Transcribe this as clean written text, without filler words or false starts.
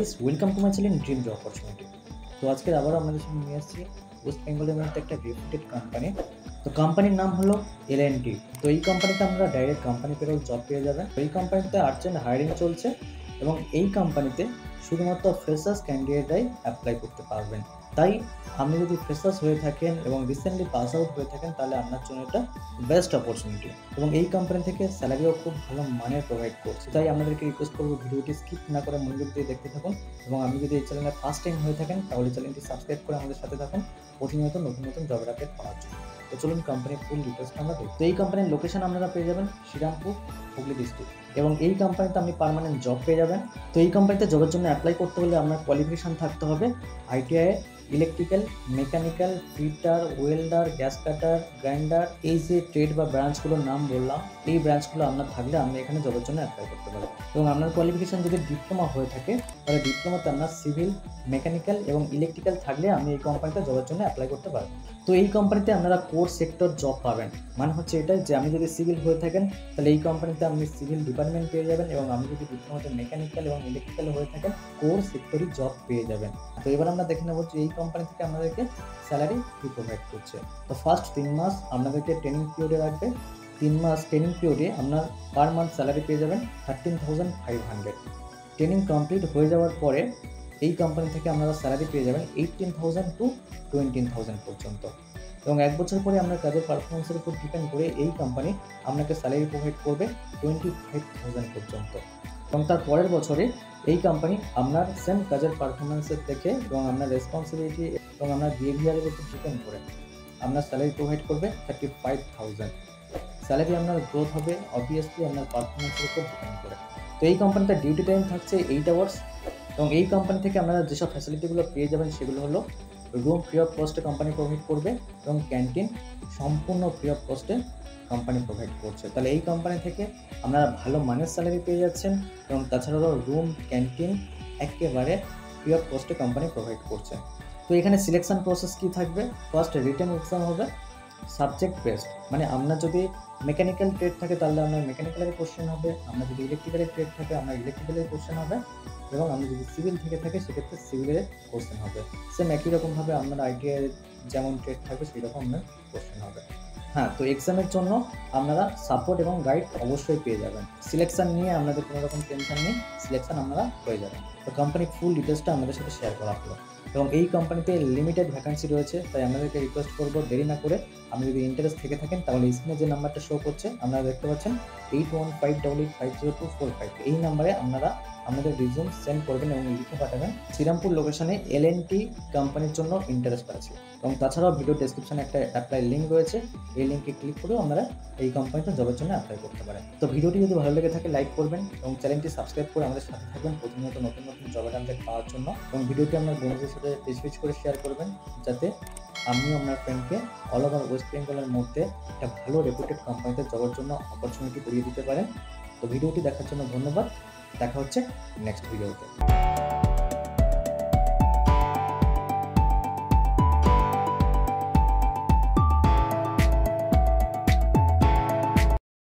Guys, welcome to my channel dream job opportunity. তো আজকে আবারও আমাদের সামনে নিয়ে আসছি ওয়েস্ট বেঙ্গলের মধ্যে একটা রেপুটেড কোম্পানি। তো কোম্পানির নাম হলো L&T। তো এই কোম্পানিতে আমরা ডাইরেক্ট কোম্পানি পেরোল জব পেয়ে যাবেন। এই কোম্পানিতে আর্জেন্ট হায়ারিং চলছে এবং এই কোম্পানিতে শুধুমাত্র ফ্রেশার্স ক্যান্ডিডেটরাই অ্যাপ্লাই করতে পারবেন। তাই আপনি যদি ফ্রেশার্স হয়ে থাকেন এবং রিসেন্টলি পাস আউট হয়ে থাকেন তাহলে আপনার জন্য এটা বেস্ট অপরচুনিটি। এবং এই কোম্পানি থেকে স্যালারিও খুব ভালো মানের প্রোভাইড করছে। তাই আপনাদেরকে রিকোয়েস্ট করবো ভিডিওটি স্কিপ না করে মনোযোগ দিয়ে দেখতে থাকুন। এবং আপনি যদি এই চ্যানেলে ফার্স্ট টাইম হয়ে থাকেন তাহলে চ্যানেলটি সাবস্ক্রাইব করে আমাদের সাথে থাকুন প্রতিনিয়ত নতুন নতুন জবের আপডেট পাওয়ার জন্য। তো চলুন কোম্পানির ফুল ডিটেলসটা আমরা দেখি। তো এই কোম্পানির লোকেশন আপনারা পেয়ে যাবেন শ্রীরামপুর, হুগলি ডিস্ট্রিক্ট। এবং এই কোম্পানিতে আপনি পার্মানেন্ট জব পেয়ে যাবেন। তো এই কোম্পানিতে জবের জন্য অ্যাপ্লাই করতে হলে আপনার কোয়ালিফিকেশন থাকতে হবে ITI electrical, mechanical, fitter, welder, gas cutter, grinder. এই যে ট্রেড বা ব্রাঞ্চগুলোর নাম বললাম, এই ব্রাঞ্চগুলো আপনার থাকলে আপনি এখানে জবের জন্য অ্যাপ্লাই করতে পারেন। এবং আপনার কোয়ালিফিকেশন যদি ডিপ্লোমা হয়ে থাকে তাহলে ডিপ্লোমাতে আপনার সিভিল, মেকানিক্যাল এবং ইলেকট্রিক্যাল থাকলে আপনি এই কোম্পানিতে জবের জন্য অ্যাপ্লাই করতে পারেন। তো এই কোম্পানিতে আপনারা কোর সেক্টর জব পাবেন। মানে হচ্ছে এটাই যে আপনি যদি সিভিল হয়ে থাকেন তাহলে এই কোম্পানিতে আপনি সিভিল ডিপার্টমেন্ট পেয়ে যাবেন, এবং আপনি যদি ডিপ্লোমাতে মেকানিক্যাল এবং ইলেকট্রিক্যাল হয়ে থাকেন কোর সেক্টরই জব পেয়ে যাবেন। তো এবার আমরা দেখে নেবো যে এই কোম্পানি থেকে আমাদেরকে স্যালারি কি প্রোভাইড করছে। তো ফার্স্ট 3 মাস আপনাদেরকে ট্রেনিং পিরিয়ডে রাখবে। 3 মাস ট্রেনিং পিরিয়ডে আপনার পার মান্থ স্যালারি পেয়ে যাবেন 13,500। ট্রেনিং কমপ্লিট হয়ে যাওয়ার পরে এই কোম্পানি থেকে আপনারা স্যালারি পেয়ে যাবেন 18,000 টু 20,000 পর্যন্ত। এবং 1 বছর পরে আপনার কাজের পারফরমেন্সের উপর ডিপেন্ড করে এই কোম্পানি আপনাকে স্যালারি প্রোভাইড করবে 25,000 পর্যন্ত। এবং তার পরের বছরে এই কোম্পানি আপনার সেম কাজের পারফরমেন্সের থেকে এবং আপনার রেসপন্সিবিলিটি এবং আপনার বিহেভিয়ারের উপর ডিপেন্ড করে আপনার স্যালারি প্রোভাইড করবে 35,000। স্যালারি আপনার গ্রোথ হবে অবভিয়াসলি আপনার পারফরমেন্সের উপর ডিপেন্ড করে। তো এই কোম্পানিতে ডিউটি টাইম থাকছে 8 আওয়ার্স। এবং এই কোম্পানি থেকে আপনারা যেসব ফ্যাসিলিটিগুলো পেয়ে যাবেন সেগুলো হলো রুম ফ্রি অফ কস্টে কোম্পানি প্রোভাইড করবে, এবং ক্যান্টিন সম্পূর্ণ ফ্রি অফ কস্টে কোম্পানি প্রোভাইড করছে। তাহলে এই কোম্পানি থেকে আপনারা ভালো মানের স্যালারি পেয়ে যাচ্ছেন, এবং তাছাড়াও রুম, ক্যান্টিন একেবারে ফ্রি অফ কস্টে কোম্পানি প্রোভাইড করছে। তো এখানে সিলেকশন প্রসেস কী থাকবে? ফার্স্ট রিটেন এক্সাম হবে, সাবজেক্ট বেসড। মানে আপনার যদি মেকানিক্যাল ট্রেড থাকে তাহলে আপনার মেকানিক্যালের কোশ্চেন হবে, আপনার যদি ইলেকট্রিক্যালের ট্রেড থাকে আপনার ইলেকট্রিক্যালের কোশ্চেন হবে, এবং আপনি যদি সিভিল থেকে থাকে সেক্ষেত্রে সিভিলের কোশ্চেন হবে। সেম একই রকমভাবে আপনার ITI যেমন ট্রেড থাকবে সেই রকম আপনার কোশ্চেন হবে। হ্যাঁ, তো এক্সামের জন্য আপনারা সাপোর্ট এবং গাইড অবশ্যই পেয়ে যাবেন। সিলেকশন নিয়ে আপনাদের কোনো রকম টেনশন নেই, সিলেকশন আপনারা হয়ে যাবেন। তো কোম্পানির ফুল ডিটেলসটা আমাদের সাথে শেয়ার করা হলো। এবং এই কোম্পানিতে লিমিটেড ভ্যাকান্সি রয়েছে, তাই আপনাদেরকে রিকোয়েস্ট করবো দেরি না করে আপনি যদি ইন্টারেস্ট থেকে থাকেন তাহলে স্ক্রিনে যে নাম্বারটা শো করছে আপনারা দেখতে পাচ্ছেন 8158850245, এই নাম্বারে আপনারা আমাদের রিজিউম সেন্ড করবেন এবং লিখে পাঠাবেন শ্রীরামপুর লোকেশনে L&T কোম্পানির জন্য ইন্টারেস্ট আছে। এবং তাছাড়াও ভিডিও ডেসক্রিপশনে একটা অ্যাপ্লাই লিঙ্ক রয়েছে, এই লিঙ্কে ক্লিক করেও আপনারা এই কোম্পানিতে জবের জন্য অ্যাপ্লাই করতে পারেন। তো ভিডিওটি যদি ভালো লেগে থাকে লাইক করবেন এবং চ্যানেলটি সাবস্ক্রাইব করে আমাদের সাথে থাকবেন প্রতিনিয়ত নতুন নতুন জবের আপডেট পাওয়ার জন্য। এবং ভিডিওটি আপনার বন্ধুদের সাথে বেশি করে শেয়ার করবেন যাতে আপনিও আপনার ফ্রেন্ডকে অল ওভার ওয়েস্ট বেঙ্গলের মধ্যে একটা ভালো রেপুটেড কোম্পানিতে জবের জন্য অপরচুনিটি করিয়ে দিতে পারেন। তো ভিডিওটি দেখার জন্য ধন্যবাদ। দেখা হচ্ছে নেক্সট ভিডিওতে।